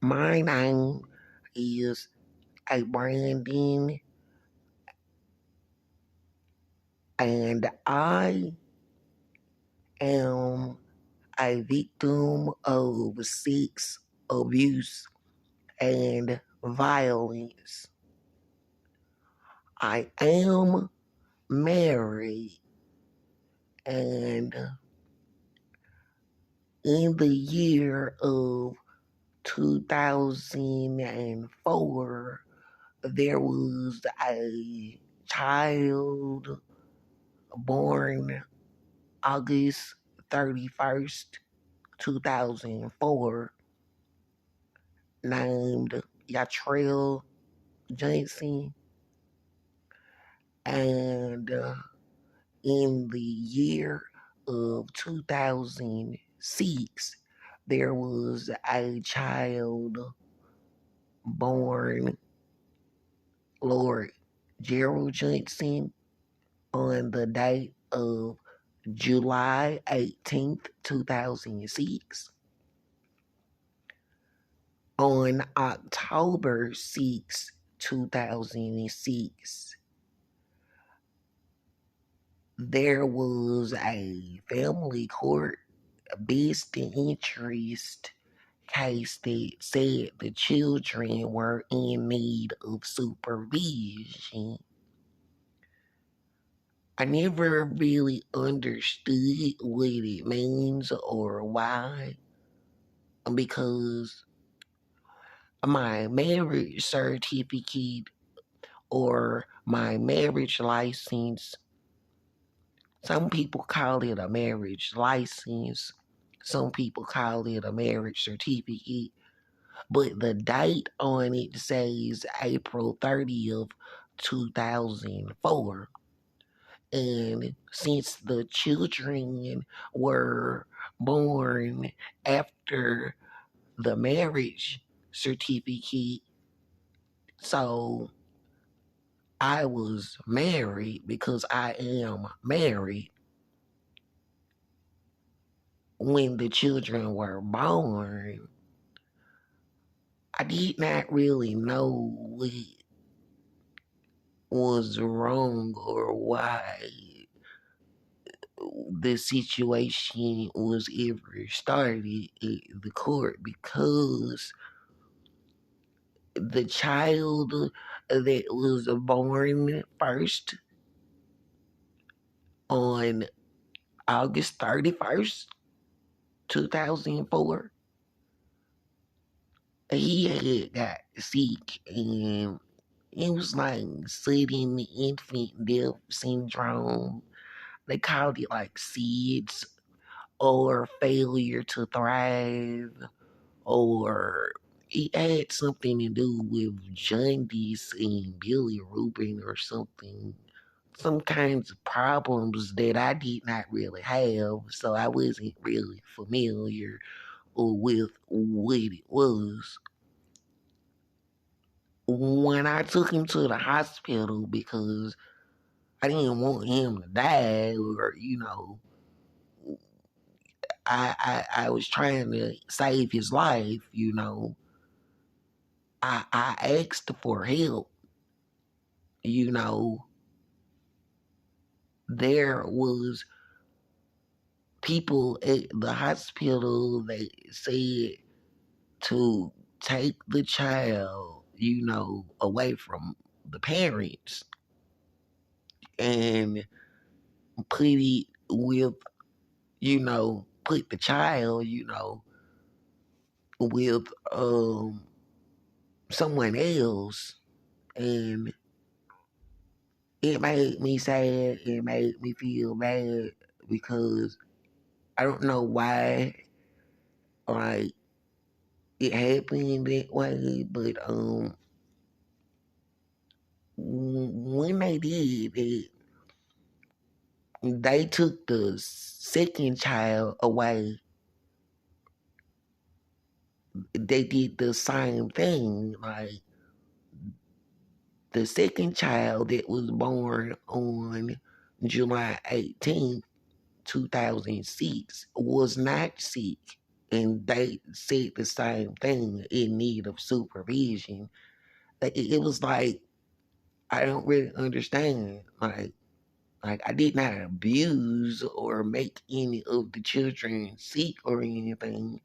My name is Abrandon, and I am a victim of sex abuse and violence. I am married, and in the year of 2004, there was a child born August 31st, 2004, named Yatrell Johnson. And in the year of 2006, there was a child born Lord Gerald Johnson on the date of July 18th, 2006. On October 6th, 2006, there was a family court best interest case that said the children were in need of supervision. I never really understood what it means or why, because my marriage certificate or my marriage license, some people call it a marriage license, some people call it a marriage certificate, but the date on it says April 30th, 2004. And since the children were born after the marriage certificate, so I was married because I am married when the children were born. I did not really know what was wrong or why the situation was ever started at the court, because the child that was born first on August 31st, 2004, he had got sick, and it was like sudden infant death syndrome. They called it like SIDS, or failure to thrive, or it had something to do with jaundice and bilirubin or something. Some kinds of problems that I did not really have, so I wasn't really familiar with what it was. When I took him to the hospital, because I didn't want him to die, or I was trying to save his life. I asked for help. There was people at the hospital that said to take the child, away from the parents and put it with, put the child, with someone else. And it made me sad. It made me feel bad, because I don't know why, like, it happened that way, but when they did it, they took the second child away. They did the same thing. Like, the second child that was born on July 18th, 2006, was not sick and they said the same thing in need of supervision. It was like I don't really understand. Like I did not abuse or make any of the children sick or anything.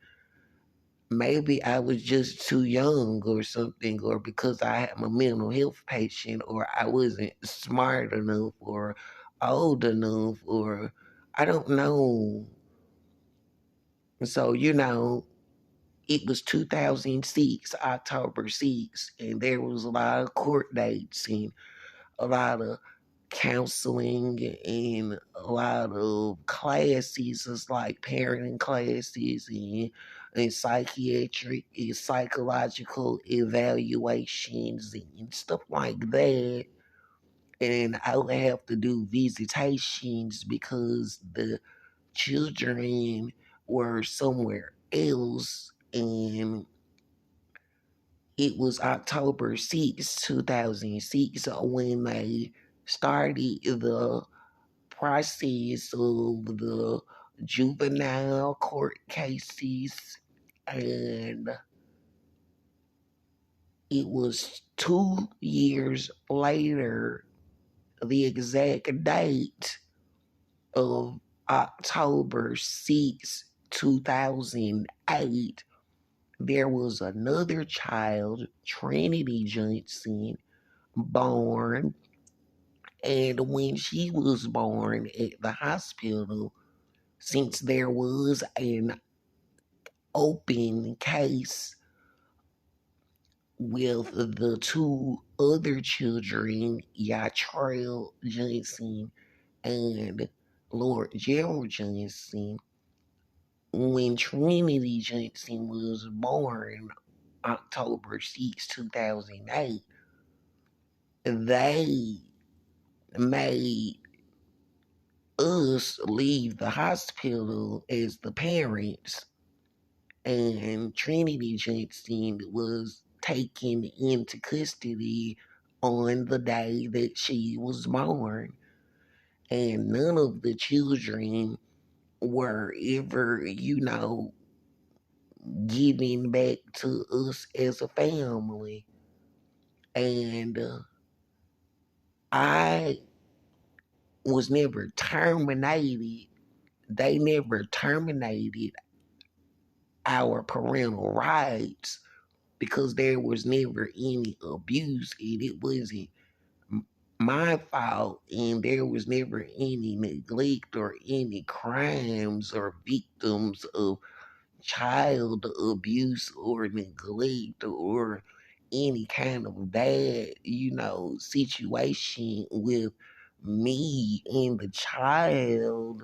Maybe I was just too young or something, or because I am a mental health patient, or I wasn't smart enough or old enough, or I don't know. So, it was 2006, October 6th, and there was a lot of court dates and a lot of counseling and a lot of classes. It's like parenting classes and psychiatric and psychological evaluations and stuff like that. And I would have to do visitations because the children were somewhere else, and it was October 6th, 2006, when they started the process of the juvenile court cases. And it was 2 years later, the exact date of October 6th, 2008, there was another child, Trinity Johnson, born. And when she was born at the hospital, since there was an open case with the two other children, Yatrell Johnson and Lord Gerald Johnson, when Trinity Johnson was born October 6th, 2008, they made us leave the hospital as the parents, and Trinity Johnson was taken into custody on the day that she was born. And none of the children were ever, giving back to us as a family. And I was never terminated. They never terminated our parental rights because there was never any abuse, and it wasn't my fault, and there was never any neglect or any crimes or victims of child abuse or neglect or any kind of bad, situation with me and the child.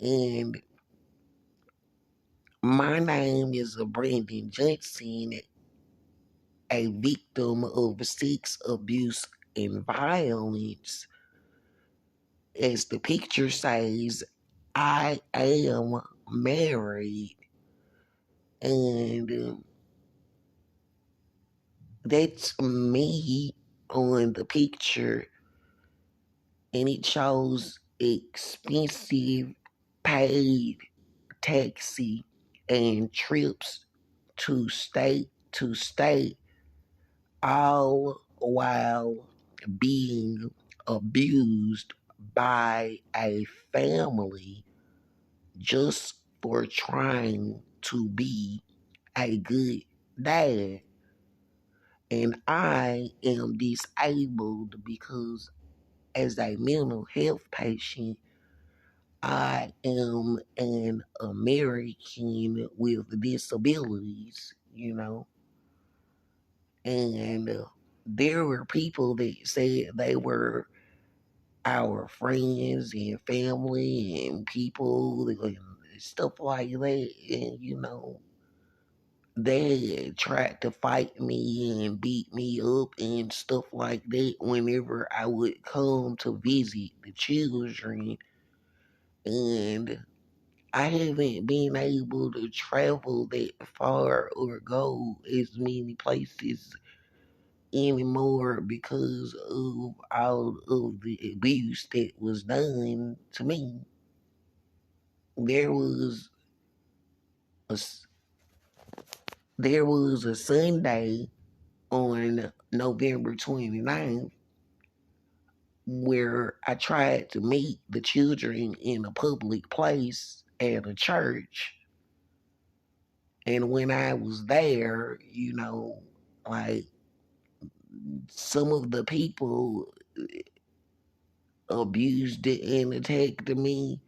And my name is Abrandon Johnson, a victim of sex abuse and violence. As the picture says, I am married, and that's me on the picture, and it shows expensive paid taxi and trips to state, all while being abused by a family just for trying to be a good dad. And I am disabled because, as a mental health patient, I am an American with disabilities. And there were people that said they were our friends and family and people and stuff like that. And, they tried to fight me and beat me up and stuff like that whenever I would come to visit the children. And I haven't been able to travel that far or go as many places anymore because of all of the abuse that was done to me. There was there was a Sunday on November 29th where I tried to meet the children in a public place at a church. And when I was there, like some of the people abused and attacked me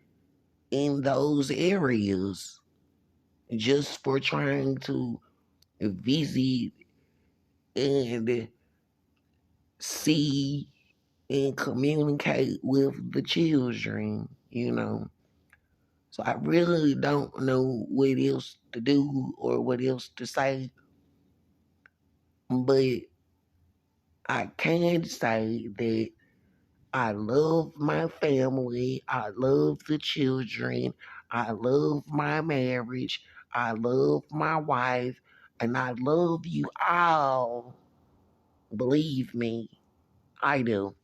in those areas just for trying to visit and see and communicate with the children. So I really don't know what else to do or what else to say, but I can say that I love my family, I love the children, I love my marriage, I love my wife, and I love you all. Believe me, I do.